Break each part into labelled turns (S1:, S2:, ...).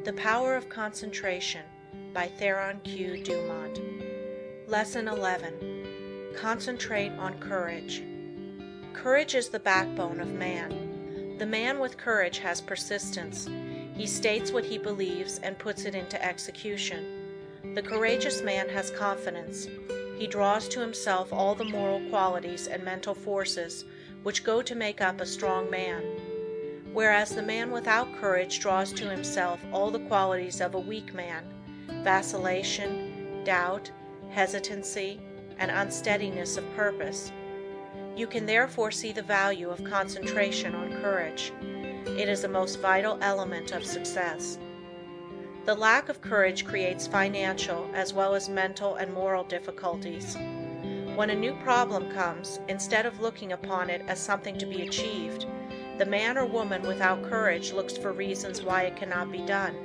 S1: The Power of Concentration by THERON Q. DUMONT. Lesson 11. Concentrate on courage. Courage is the backbone of man. The man with courage has persistence. He states what he believes and puts it into execution. The courageous man has confidence. He draws to himself all the moral qualities and mental forces which go to make up a strong man, whereas the man without courage draws to himself all the qualities of a weak man: vacillation, doubt, hesitancy, and unsteadiness of purpose. You can therefore see the value of concentration on courage. It is a most vital element of success. The lack of courage creates financial as well as mental and moral difficulties. When a new problem comes, instead of looking upon it as something to be achieved, the man or woman without courage looks for reasons why it cannot be done,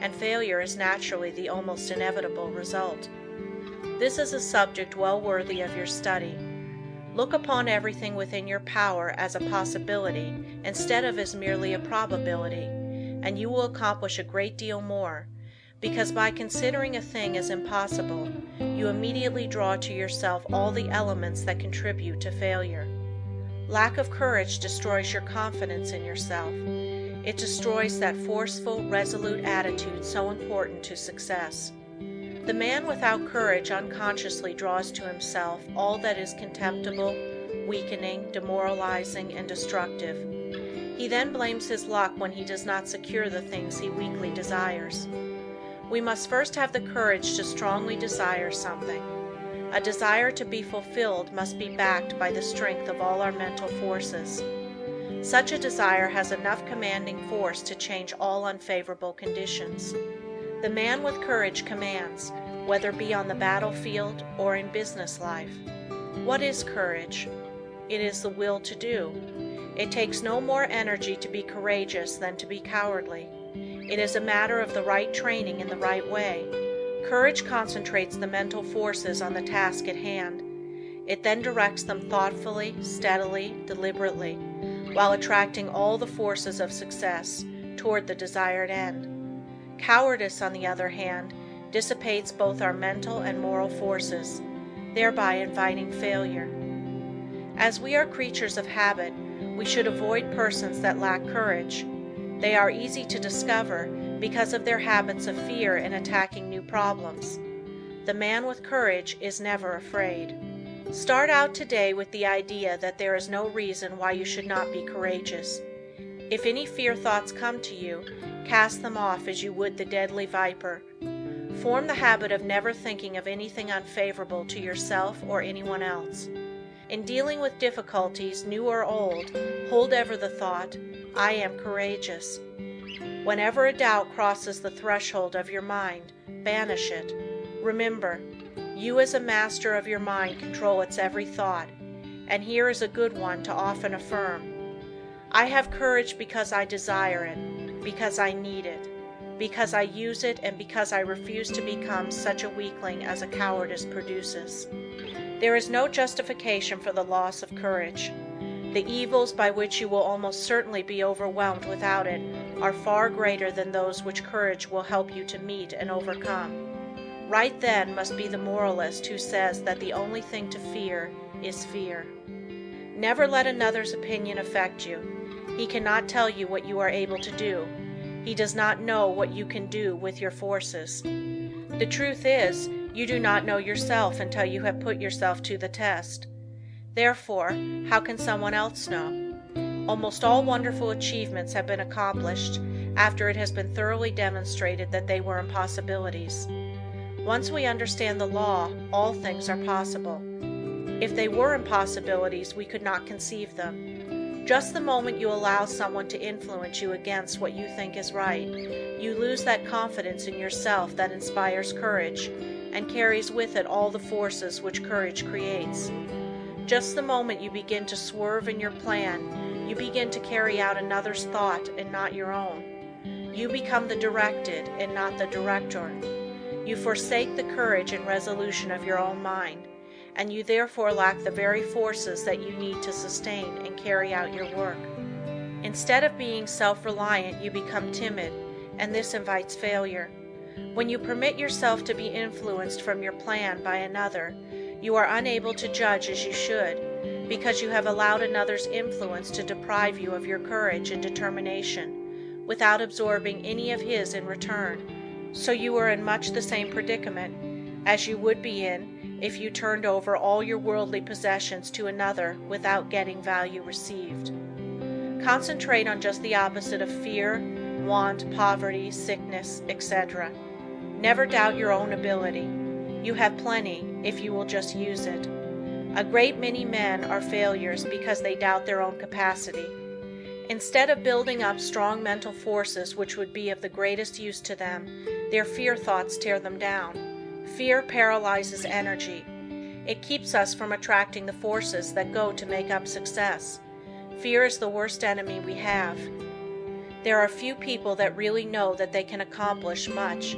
S1: and failure is naturally the almost inevitable result. This is a subject well worthy of your study. Look upon everything within your power as a possibility instead of as merely a probability, and you will accomplish a great deal more, because by considering a thing as impossible, you immediately draw to yourself all the elements that contribute to failure. Lack of courage destroys your confidence in yourself. It destroys that forceful, resolute attitude so important to success. The man without courage unconsciously draws to himself all that is contemptible, weakening, demoralizing, and destructive. He then blames his luck when he does not secure the things he weakly desires. We must first have the courage to strongly desire something. A desire to be fulfilled must be backed by the strength of all our mental forces. Such a desire has enough commanding force to change all unfavorable conditions. The man with courage commands, whether be on the battlefield or in business life. What is courage? It is the will to do. It takes no more energy to be courageous than to be cowardly. It is a matter of the right training in the right way. Courage concentrates the mental forces on the task at hand. It then directs them thoughtfully, steadily, deliberately, while attracting all the forces of success toward the desired end. Cowardice, on the other hand, dissipates both our mental and moral forces, thereby inviting failure. As we are creatures of habit, we should avoid persons that lack courage. They are easy to discover because of their habits of fear in attacking new problems. The man with courage is never afraid. Start out today with the idea that there is no reason why you should not be courageous. If any fear thoughts come to you, cast them off as you would the deadly viper. Form the habit of never thinking of anything unfavorable to yourself or anyone else. In dealing with difficulties, new or old, hold ever the thought, "I am courageous." Whenever a doubt crosses the threshold of your mind, banish it. Remember, you as a master of your mind control its every thought, and here is a good one to often affirm: I have courage because I desire it, because I need it, because I use it, and because I refuse to become such a weakling as a cowardice produces. There is no justification for the loss of courage. The evils by which you will almost certainly be overwhelmed without it are far greater than those which courage will help you to meet and overcome. Right then must be the moralist who says that the only thing to fear is fear. Never let another's opinion affect you. He cannot tell you what you are able to do. He does not know what you can do with your forces. The truth is, you do not know yourself until you have put yourself to the test. Therefore, how can someone else know? Almost all wonderful achievements have been accomplished after it has been thoroughly demonstrated that they were impossibilities. Once we understand the law, all things are possible. If they were impossibilities, we could not conceive them. Just the moment you allow someone to influence you against what you think is right, you lose that confidence in yourself that inspires courage and carries with it all the forces which courage creates. Just the moment you begin to swerve in your plan, you begin to carry out another's thought and not your own. You become the directed and not the director. You forsake the courage and resolution of your own mind, and you therefore lack the very forces that you need to sustain and carry out your work. Instead of being self-reliant, you become timid, and this invites failure. When you permit yourself to be influenced from your plan by another, you are unable to judge as you should, because you have allowed another's influence to deprive you of your courage and determination, without absorbing any of his in return. So you are in much the same predicament as you would be in if you turned over all your worldly possessions to another without getting value received. Concentrate on just the opposite of fear, want, poverty, sickness, etc. Never doubt your own ability. You have plenty if you will just use it. A great many men are failures because they doubt their own capacity. Instead of building up strong mental forces which would be of the greatest use to them, their fear thoughts tear them down. Fear paralyzes energy. It keeps us from attracting the forces that go to make up success. Fear is the worst enemy we have. There are few people that really know that they can accomplish much.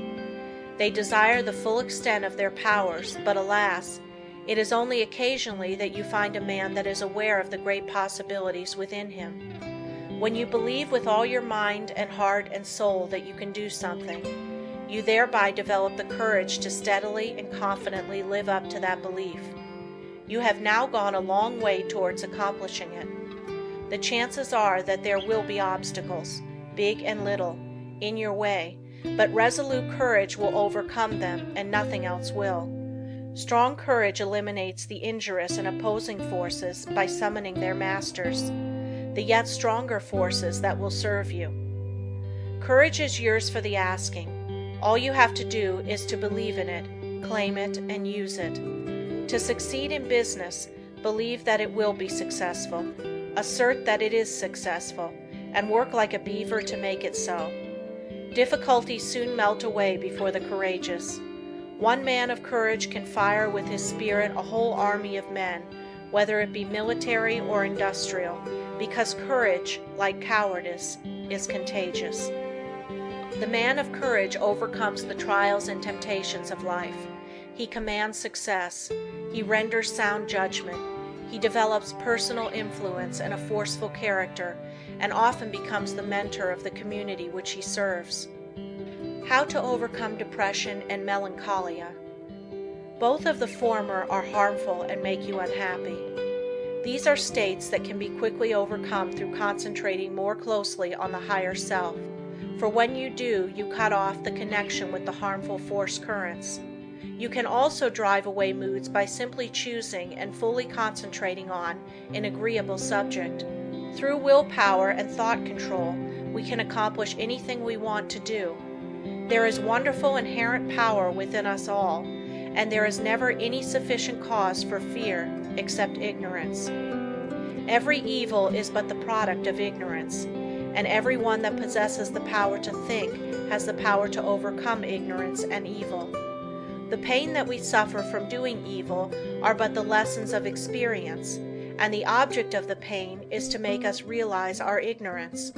S1: They desire the full extent of their powers, but alas, it is only occasionally that you find a man that is aware of the great possibilities within him. When you believe with all your mind and heart and soul that you can do something, you thereby develop the courage to steadily and confidently live up to that belief. You have now gone a long way towards accomplishing it. The chances are that there will be obstacles, big and little, in your way, but resolute courage will overcome them, and nothing else will. Strong courage eliminates the injurious and opposing forces by summoning their masters, the yet stronger forces that will serve you. Courage is yours for the asking. All you have to do is to believe in it, claim it, and use it. To succeed in business, believe that it will be successful, assert that it is successful, and work like a beaver to make it so. Difficulties soon melt away before the courageous. One man of courage can fire with his spirit a whole army of men, whether it be military or industrial, because courage, like cowardice, is contagious. The man of courage overcomes the trials and temptations of life. He commands success. He renders sound judgment. He develops personal influence and a forceful character, and often becomes the mentor of the community which he serves. How to overcome depression and melancholia. Both of the former are harmful and make you unhappy. These are states that can be quickly overcome through concentrating more closely on the higher self, for when you do, you cut off the connection with the harmful force currents. You can also drive away moods by simply choosing and fully concentrating on an agreeable subject. Through willpower and thought control, we can accomplish anything we want to do. There is wonderful inherent power within us all, and there is never any sufficient cause for fear except ignorance. Every evil is but the product of ignorance, and every one that possesses the power to think has the power to overcome ignorance and evil. The pain that we suffer from doing evil are but the lessons of experience, and the object of the pain is to make us realize our ignorance.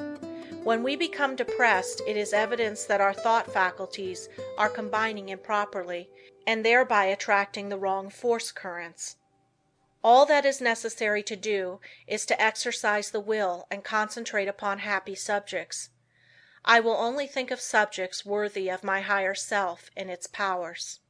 S1: When we become depressed, it is evidence that our thought faculties are combining improperly, and thereby attracting the wrong force currents. All that is necessary to do is to exercise the will and concentrate upon happy subjects. I will only think of subjects worthy of my higher self and its powers.